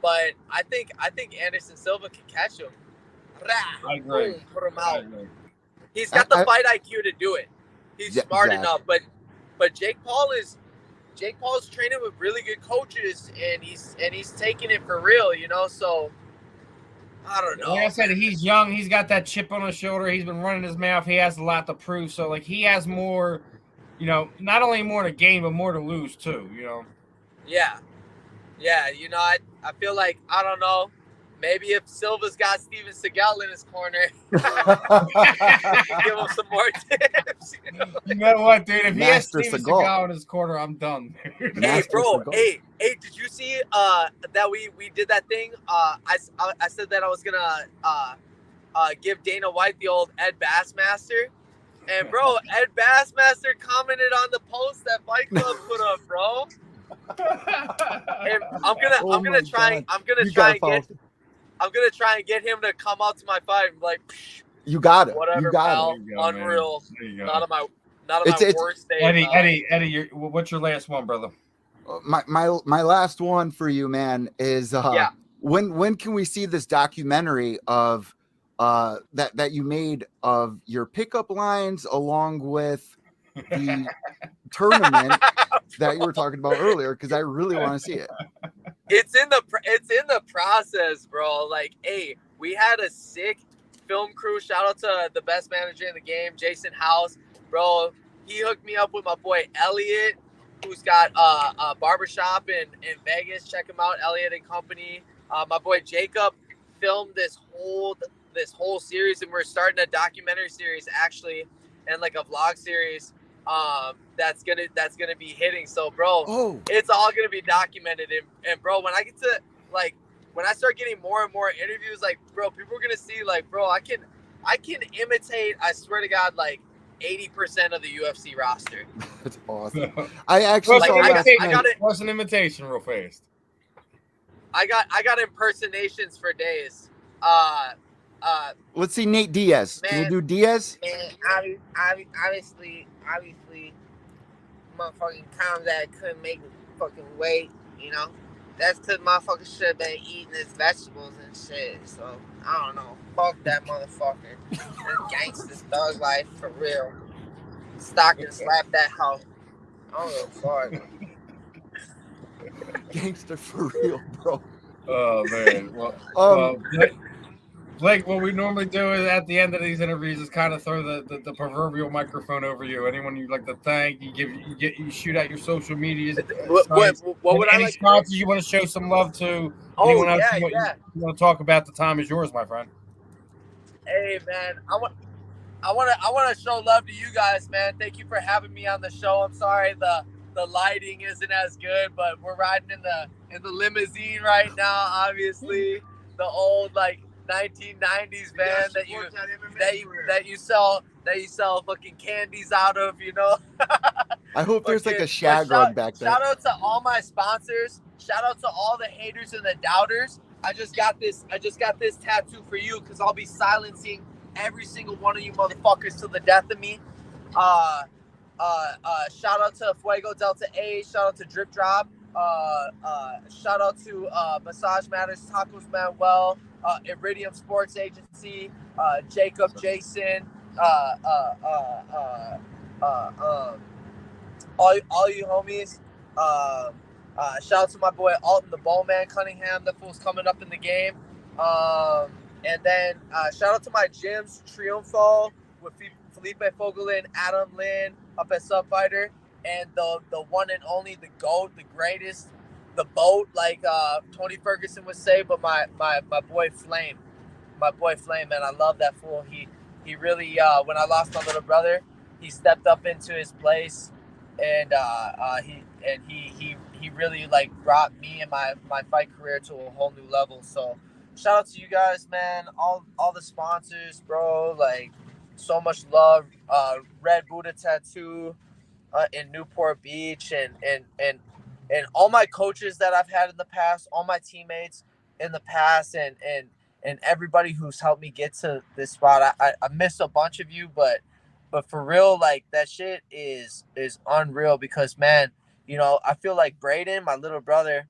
But I think Anderson Silva can catch him.
I agree.
Boom, put him out. He's got the fight IQ to do it. He's smart enough, but Jake Paul's training with really good coaches, and he's taking it for real, So I don't know.
Like I said, he's young. He's got that chip on his shoulder. He's been running his mouth. He has a lot to prove. So like he has more, not only more to gain but more to lose too.
Yeah. Yeah, you know, I feel like, I don't know, maybe if Silva's got Steven Seagal in his corner, give him some more tips.
You know what, dude? If he has
Master
Steven
Seagal.
Seagal in his corner, I'm done.
Hey,
Master
bro.
Seagal.
Hey, did you see that we did that thing? I said that I was gonna give Dana White the old Ed Bassmaster, and bro, Ed Bassmaster commented on the post that Fight Club put up, bro. And I'm
Oh
gonna
my
try
God. You gotta follow.
I'm gonna try and get him to come out to my fight and be like,
You got it.
whatever,
You got
pal.
it.
There you go, man.
Unreal.
There you go.
Not on my
It's
worst day.
Eddie, what's your last one, brother?
my last one for you, man, is
Yeah.
when can we see this documentary of that you made of your pickup lines along with the tournament that you were talking about earlier? Because I really want to see it.
It's in the process, bro. Like, hey, we had a sick film crew. Shout out to the best manager in the game, Jason House, bro. He hooked me up with my boy Elliot, who's got a barbershop in Vegas. Check him out, Elliot and Company. My boy Jacob filmed this whole series, and we're starting a documentary series actually, and like a vlog series. That's gonna be hitting. So, bro, it's all gonna be documented. And bro, when I get to when I start getting more and more interviews, like, bro, people are gonna see, like, bro, I can imitate. I swear to God, like 80% of the UFC roster.
That's awesome. I actually
Like,
saw last
I
night.
got it.
What's an imitation, real fast?
I got impersonations for days.
Let's see Nate Diaz.
Man,
Can you do Diaz?
Man, obviously, motherfucking times that I couldn't make fucking weight, you know. That's because motherfucker should have been eating his vegetables and shit. So, I don't know. Fuck that motherfucker. That gangster thug life for real. Stock and slap that house. I don't know, sorry.
Gangster for real, bro.
Oh man. Well, Blake, what we normally do is at the end of these interviews is kind of throw the proverbial microphone over you. Anyone you'd like to thank, you shoot out your social medias.
What would I
any
like
sponsors you want to show some love to?
Oh,
anyone else
yeah,
you want to talk about? The time is yours, my friend.
Hey man, I want to show love to you guys, man. Thank you for having me on the show. I'm sorry the lighting isn't as good, but we're riding in the limousine right now. Obviously, the old 1990s van that you sell fucking candies out of, you know.
I hope there's like a shag rug back there.
Shout out to all my sponsors. Shout out to all the haters and the doubters. I just got this tattoo for you because I'll be silencing every single one of you motherfuckers till the death of me. Shout out to Fuego Delta A. Shout out to Drip Drop. Shout out to Massage Matters, Tacos Manuel, Iridium Sports Agency, Jacob, Jason, all you homies. Shout out to my boy Alton the Bowman Cunningham. The fool's coming up in the game. And then shout out to my gyms, Triunfo with Felipe Fogelin, Adam Lin up at Subfighter, and the one and only, the GOAT, the greatest, the boat, like Tony Ferguson would say, but my boy Flame. My boy Flame, man, I love that fool. He really when I lost my little brother, he stepped up into his place, and he really like brought me and my fight career to a whole new level. So shout out to you guys, man. All the sponsors, bro. Like, so much love. Red Buddha Tattoo in Newport Beach, and all my coaches that I've had in the past, all my teammates in the past, and everybody who's helped me get to this spot. I miss a bunch of you, but for real, like, that shit is unreal because, man, you know, I feel like Braden, my little brother,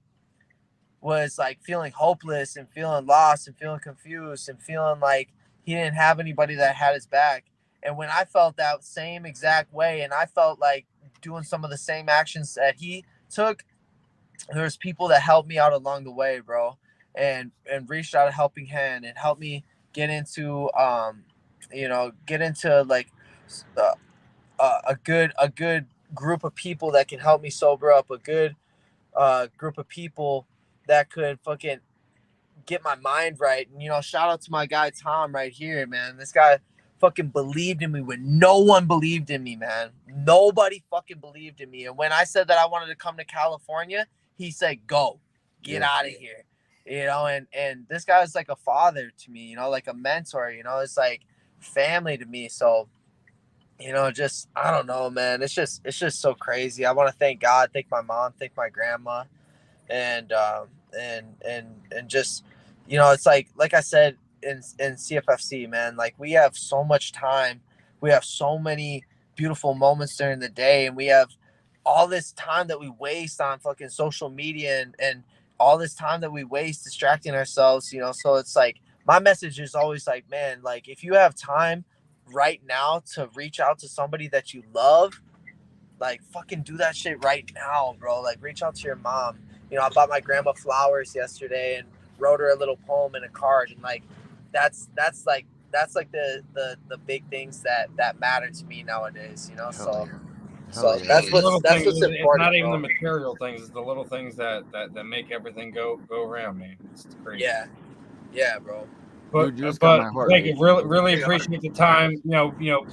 was like feeling hopeless and feeling lost and feeling confused and feeling like he didn't have anybody that had his back. And when I felt that same exact way, and I felt like doing some of the same actions that he took, there's people that helped me out along the way, bro, and reached out a helping hand and helped me get into like a good group of people that can help me sober up, a good group of people fucking get my mind right. And, you know, shout out to my guy Tom right here, man. This guy fucking believed in me when no one believed in me, man. Nobody fucking believed in me. And when I said that I wanted to come to California, he said, go, get out of here. You know, and this guy is like a father to me, you know, like a mentor, you know, it's like family to me. So, you know, just, I don't know, man. It's just so crazy. I want to thank God, thank my mom, thank my grandma, and just, you know, it's like I said in CFFC, man, like we have so much time, we have so many beautiful moments during the day, and we have all this time that we waste on fucking social media and all this time that we waste distracting ourselves, you know. So it's like my message is always like, man, like if you have time right now to reach out to somebody that you love, like fucking do that shit right now, bro. Like reach out to your mom. You know, I bought my grandma flowers yesterday and wrote her a little poem and a card, and like that's like the big things that matter to me nowadays, you know. So that's what's
It's
important,
not even the
bro.
material things; it's the little things that make everything go around, man. It's crazy.
Yeah, bro.
But
Dude, you just got my heart
Blake,
racing,
really appreciate the time. Really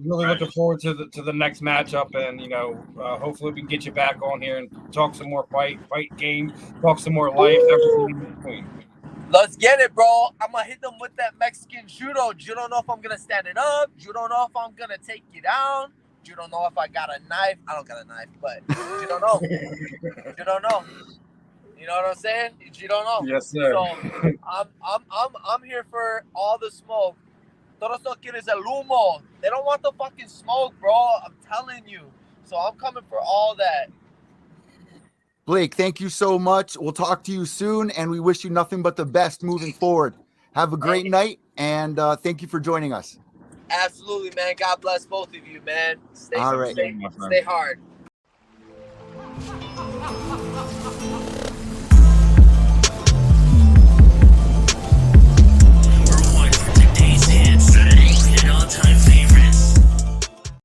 looking forward to the next matchup, and hopefully we can get you back on here and talk some more fight game, talk some more life, everything in between.
Let's get it, bro. I'm gonna hit them with that Mexican judo. You don't know if I'm gonna stand it up. You don't know if I'm gonna take you down. You don't know if I got a knife. I don't got a knife, but you don't know. You don't know. You know what I'm saying? You don't know.
Yes, sir.
So I'm here for all the smoke. Todos lo quieres el humo. They don't want the fucking smoke, bro. I'm telling you. So I'm coming for all that.
Blake, thank you so much. We'll talk to you soon, and we wish you nothing but the best moving forward. Have a great night, and thank you for joining us.
Absolutely, man. God bless both of you, man. Stay
All right.
stay hard.